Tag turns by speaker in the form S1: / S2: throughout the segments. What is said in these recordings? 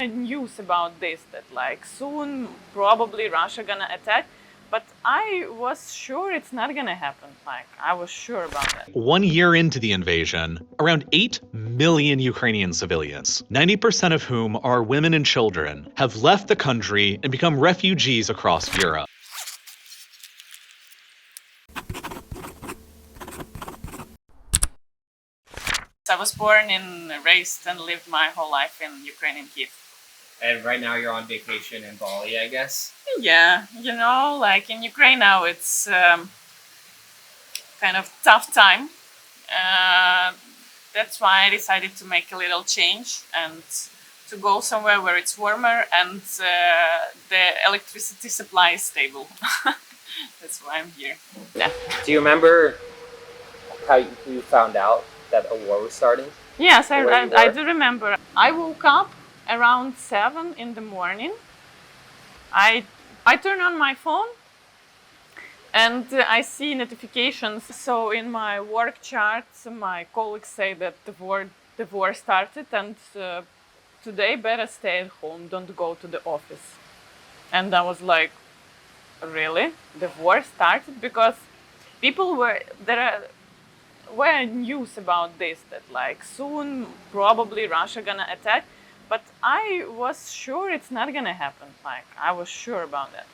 S1: News about this, that like soon probably Russia gonna attack, but I was sure it's not gonna happen. Like I was sure about that.
S2: 1 year into the invasion, around 8 million Ukrainian civilians, 90% of whom are women and children, have left the country and become refugees across Europe.
S1: I was born and raised and lived my whole life in Ukraine, in Kiev.
S3: And right now you're on vacation in Bali, I guess?
S1: Yeah, like in Ukraine now it's kind of tough time. That's why I decided to make a little change and to go somewhere where it's warmer and the electricity supply is stable. That's why I'm here. Yeah.
S3: Do you remember how you found out that a war was starting?
S1: Yes, I do remember. I woke up around 7 in the morning. I turn on my phone and I see notifications. So in my work charts, my colleagues say that the war started, and today better stay at home, don't go to the office. And I was like, really? The war started? Because people were news about this, that like soon probably Russia gonna attack, but I was sure it's not gonna happen. Like I was sure about that.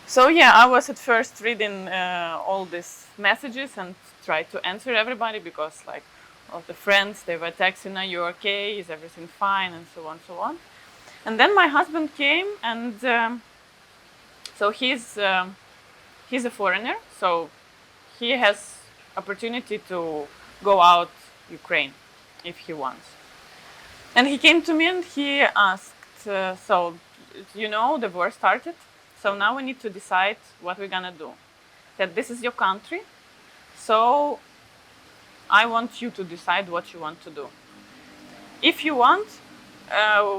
S1: So yeah, I was at first reading all these messages and tried to answer everybody, because like all the friends, they were texting, "Are you okay? Is everything fine?" and so on, so on. And then my husband came, and so he's a foreigner, so he has opportunity to go out Ukraine if he wants. And he came to me and he asked, so the war started, so now we need to decide what we're gonna do. That this is your country, so I want you to decide what you want to do. If you want,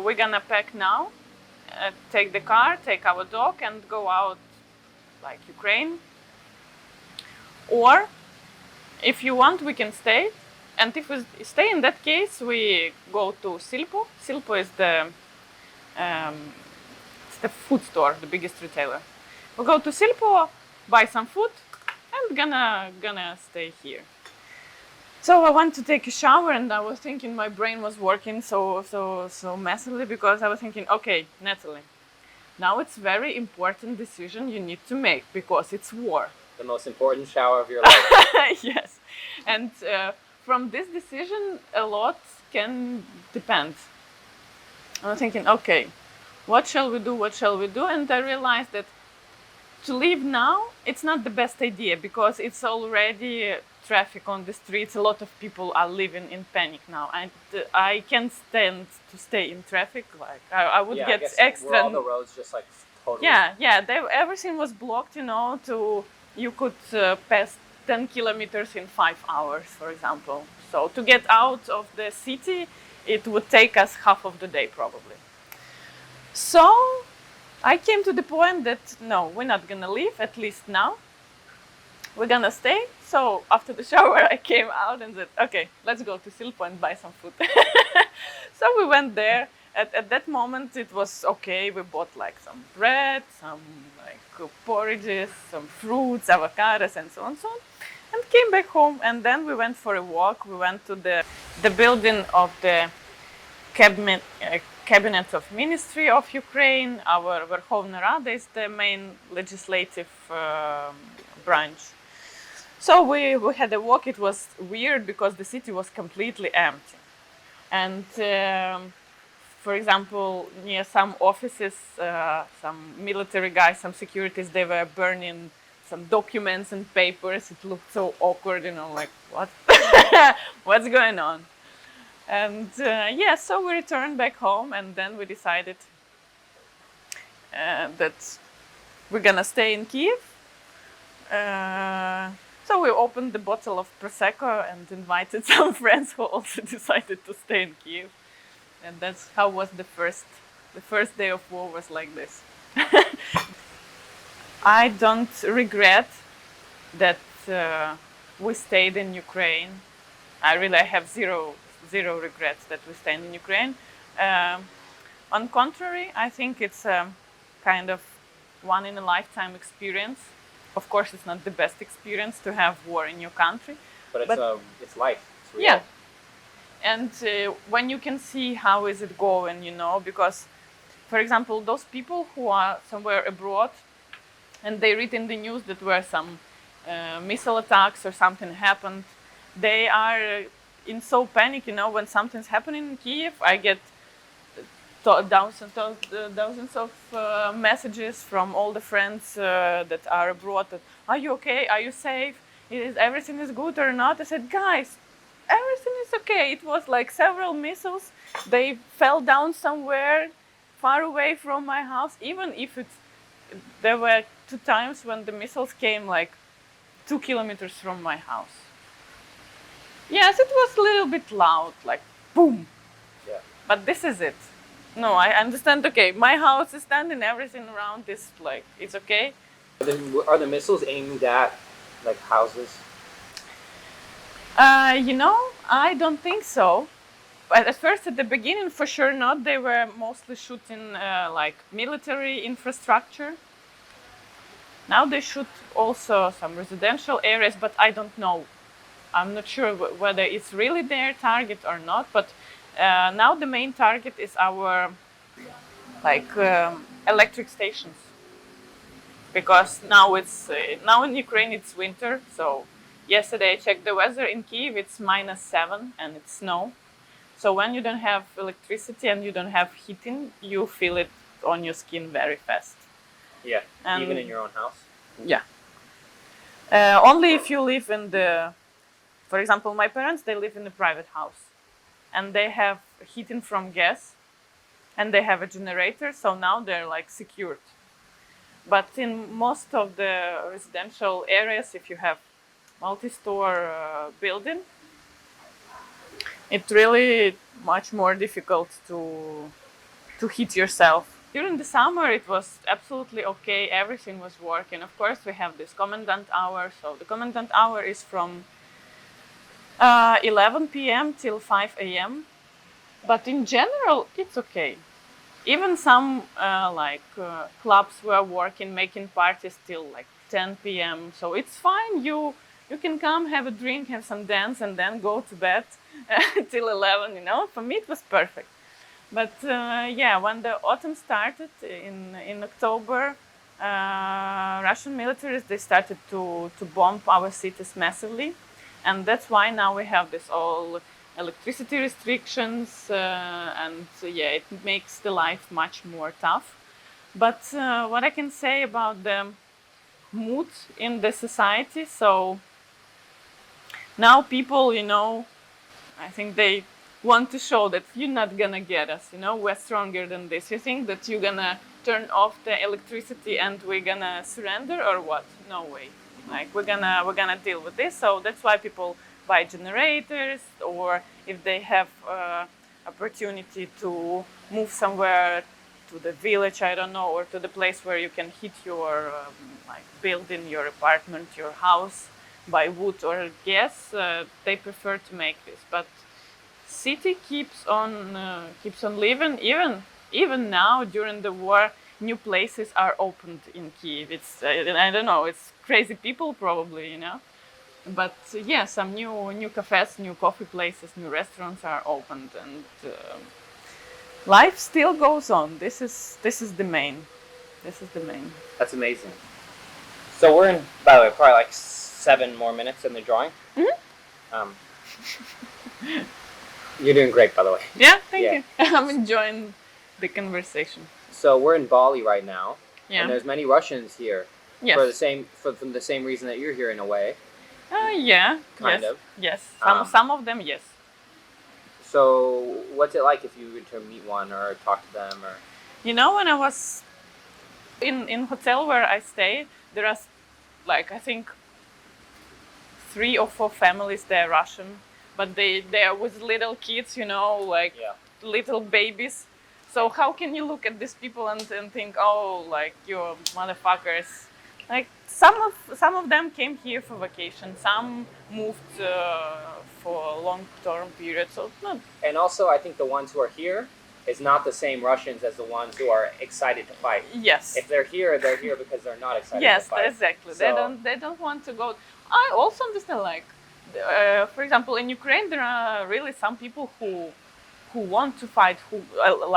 S1: we're gonna pack now, take the car, take our dog and go out like Ukraine. Or if you want, we can stay. And if we stay, in that case, we go to Silpo. Silpo is the food store, the biggest retailer. We go to Silpo, buy some food, and gonna stay here. So I went to take a shower, and I was thinking, my brain was working so massively, because I was thinking, okay, Natalie, now it's very important decision you need to make, because it's war.
S3: The most important shower of your life.
S1: Yes, and from this decision, a lot can depend. I was thinking, okay, what shall we do? What shall we do? And I realized that to leave now, it's not the best idea, because it's already traffic on the streets. A lot of people are living in panic now, and I can't stand to stay in traffic. Like I would get extra.
S3: Were all the roads just like totally?
S1: Yeah. Everything was blocked. You could pass 10 kilometers in 5 hours, for example. So to get out of the city, it would take us half of the day probably. So I came to the point that no, we're not gonna leave, at least now. We're gonna stay. So after the shower, I came out and said, okay, let's go to Silpo and buy some food. So we went there. At that moment, it was okay. We bought like some bread, some like porridges, some fruits, avocados, and so on, and came back home. And then we went for a walk. We went to the building of the Cabinet of Ministry of Ukraine. Our Verkhovna Rada is the main legislative branch. So we had a walk. It was weird because the city was completely empty. And for example, near some offices, some military guys, some securities, they were burning some documents and papers. It looked so awkward, like what? What's going on? And so we returned back home, and then we decided that we're gonna stay in Kiev. So we opened the bottle of Prosecco and invited some friends who also decided to stay in Kiev. And that's how was the first day of war was like this. I don't regret that we stayed in Ukraine. I have zero regrets that we stayed in Ukraine. On contrary, I think it's a kind of one in a lifetime experience. Of course, it's not the best experience to have war in your country,
S3: But it's life. It's real.
S1: yeah. And when you can see how is it going, because, for example, those people who are somewhere abroad and they read in the news that where some missile attacks or something happened, they are in so panic, when something's happening in Kiev. I get thousands of messages from all the friends that are abroad that, are you okay? Are you safe? Everything is good or not? I said, guys, everything is okay. It was like several missiles. They fell down somewhere far away from my house. Even if there were 2 times when the missiles came like 2 kilometers from my house. Yes, it was a little bit loud, like boom.
S3: Yeah.
S1: But this is it. No, I understand. Okay, my house is standing. Everything around is like it's okay.
S3: Are the missiles aimed at like houses?
S1: I don't think so. But at first, at the beginning, for sure not. They were mostly shooting like military infrastructure. Now they shoot also some residential areas, but I don't know. I'm not sure whether it's really their target or not. But now the main target is our electric stations, because now now in Ukraine it's winter. So yesterday I checked the weather in Kiev. It's -7 and it's snow. So when you don't have electricity and you don't have heating, you feel it on your skin very fast.
S3: Yeah.
S1: And
S3: even in your own house.
S1: Yeah. Only if you live in for example, my parents, they live in a private house and they have heating from gas and they have a generator. So now they're like secured. But in most of the residential areas, if you have multi-store building, it's really much more difficult to heat yourself. During the summer, it was absolutely okay. Everything was working. Of course, we have this commandant hour. So the commandant hour is from 11 p.m. till 5 a.m. But in general, it's okay. Even some clubs were working, making parties till like 10 p.m. So it's fine. You can come, have a drink, have some dance, and then go to bed till 11. For me it was perfect. But when the autumn started in October, Russian militaries, they started to bomb our cities massively, and that's why now we have this all electricity restrictions, and it makes the life much more tough. But what I can say about the mood in the society, so now people, I think they want to show that you're not gonna get us, we're stronger than this. You think that you're gonna turn off the electricity and we're gonna surrender or what? No way. Like we're gonna deal with this. So that's why people buy generators, or if they have opportunity to move somewhere to the village, I don't know, or to the place where you can heat your building, your apartment, your house by wood or gas, they prefer to make this. But city keeps on living. Even now during the war, new places are opened in Kiev. It's I don't know. It's crazy people probably, But some new cafes, new coffee places, new restaurants are opened, and life still goes on. This is the main.
S3: That's amazing. So we're in, by the way, probably like 7 more minutes in the drawing.
S1: Mm-hmm.
S3: You're doing great, by the way.
S1: Yeah, thank you. I'm enjoying the conversation.
S3: So we're in Bali right now,
S1: Yeah.
S3: and there's many Russians here.
S1: Yes.
S3: For the same reason that you're here in a way.
S1: Yeah.
S3: Kind of.
S1: Yes. Some of them, yes.
S3: So what's it like if you were to meet one or talk to them or?
S1: When I was in hotel where I stay, there are I think 3 or 4 families. They're Russian, but they are with little kids, little babies. So how can you look at these people and think, oh, like you're motherfuckers? Like some of them came here for vacation. Some moved for a long-term period. So not.
S3: And also, I think the ones who are here is not the same Russians as the ones who are excited to fight.
S1: Yes.
S3: If they're here because they're not excited
S1: Yes,
S3: to fight.
S1: exactly.
S3: So,
S1: They don't want to go. I also understand, like, for example, in Ukraine, there are really some people who want to fight. Who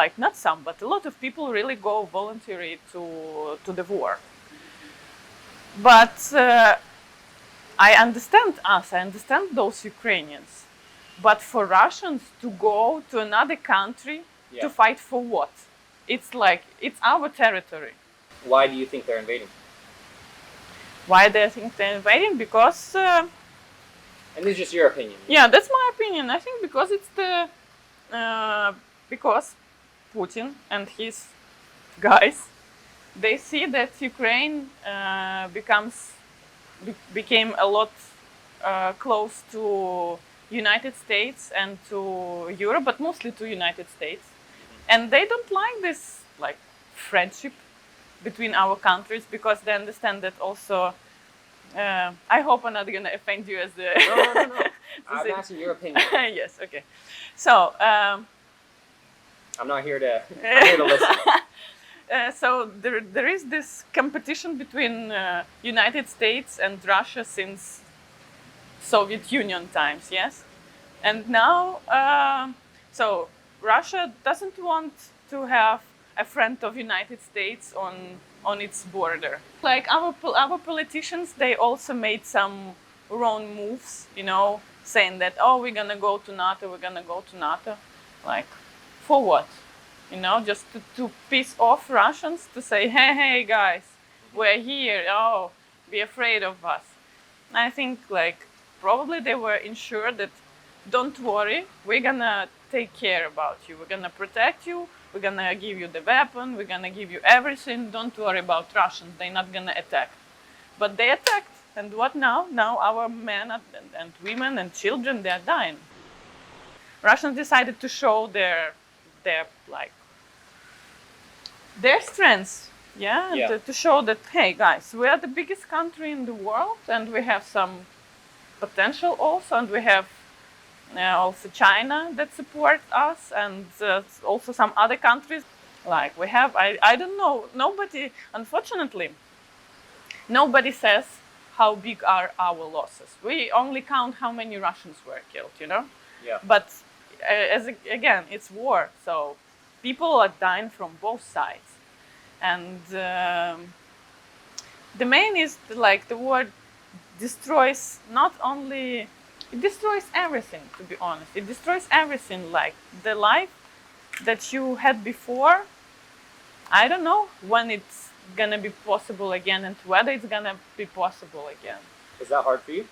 S1: like not some, but a lot of people really go voluntarily to the war. But I understand us. I understand those Ukrainians. But for Russians to go to another country to fight for what? It's like it's our territory.
S3: why do you think they're invading?
S1: Why do I think they're invading? Because
S3: And this is just your opinion.
S1: yeah, that's my opinion. I think because it's the because Putin and his guys, they see that Ukraine became a lot close to United States and to Europe, but mostly to United States, and they don't like this like friendship between our countries because they understand that also. I hope I'm not gonna offend you as the.
S3: No. I'm asking your opinion.
S1: Yes. Okay. So.
S3: I'm not here to. I'm here to listen.
S1: So there is this competition between United States and Russia since Soviet Union times, yes, and now so Russia doesn't want to have a friend of United States on its border. Like our politicians, they also made some wrong moves, saying that we're gonna go to NATO, like for what? Just to piss off Russians, to say, hey guys, we're here, be afraid of us. I think like probably they were ensured that don't worry, we're gonna take care about you, we're gonna protect you, we're gonna give you the weapon, we're gonna give you everything, don't worry about Russians, they're not gonna attack. But they attacked, and what now? Now our men and women and children, they're dying. Russians decided to show their strengths, to show that, hey guys, we are the biggest country in the world and we have some potential also, and we have also China that supports us, and also some other countries. Like we have, I don't know, unfortunately, nobody says how big are our losses. We only count how many Russians were killed,
S3: Yeah.
S1: But again, it's war, so people are dying from both sides. And the main is like the war destroys it destroys everything, to be honest. It destroys everything, like the life that you had before. I don't know when it's gonna be possible again and whether it's gonna be possible again.
S3: Is that hard for you?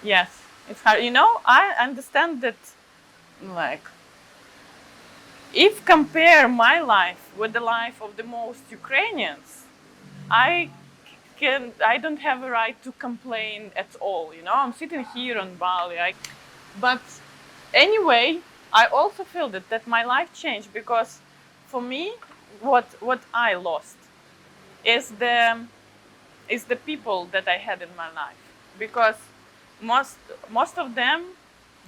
S1: Yes, it's hard. I understand that, like, if compare my life with the life of the most Ukrainians, I don't have a right to complain at all. I'm sitting here on Bali. But anyway, I also feel that my life changed because for me, what I lost is the people that I had in my life, because most of them,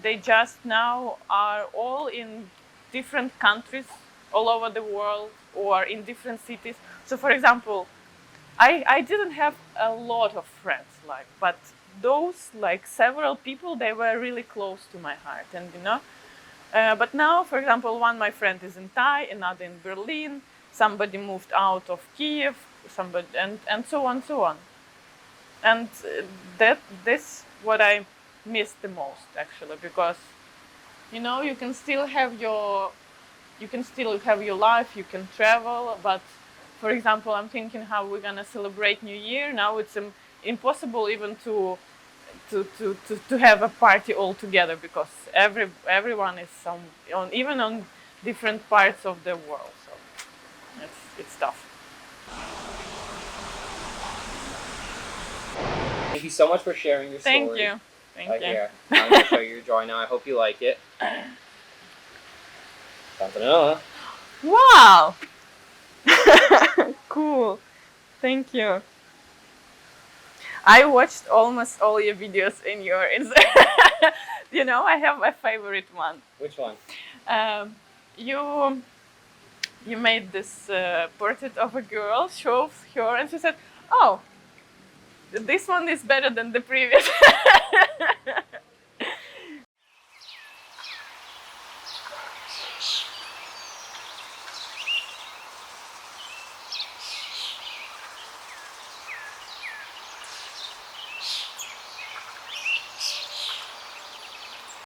S1: they just now are all in different countries all over the world or in different cities. So for example, I didn't have a lot of friends, but those several people, they were really close to my heart, and but now, for example, one my friend is in Thai, another in Berlin, somebody moved out of Kiev, somebody and so on, and this what I miss the most actually, because you can still have your life, you can travel, but for example, I'm thinking how we're gonna celebrate New Year. Now it's impossible even to have a party all together, because everyone is even on different parts of the world. So it's tough.
S3: Thank you so much for sharing your story.
S1: Thank you. Thank you.
S3: Here, I'm gonna show you your drawing now. I hope you like it.
S1: Wow. Cool. Thank you. I watched almost all your videos in your Instagram. I have a favorite one.
S3: Which one?
S1: you made this portrait of a girl, showed her, and she said, "Oh, this one is better than the previous."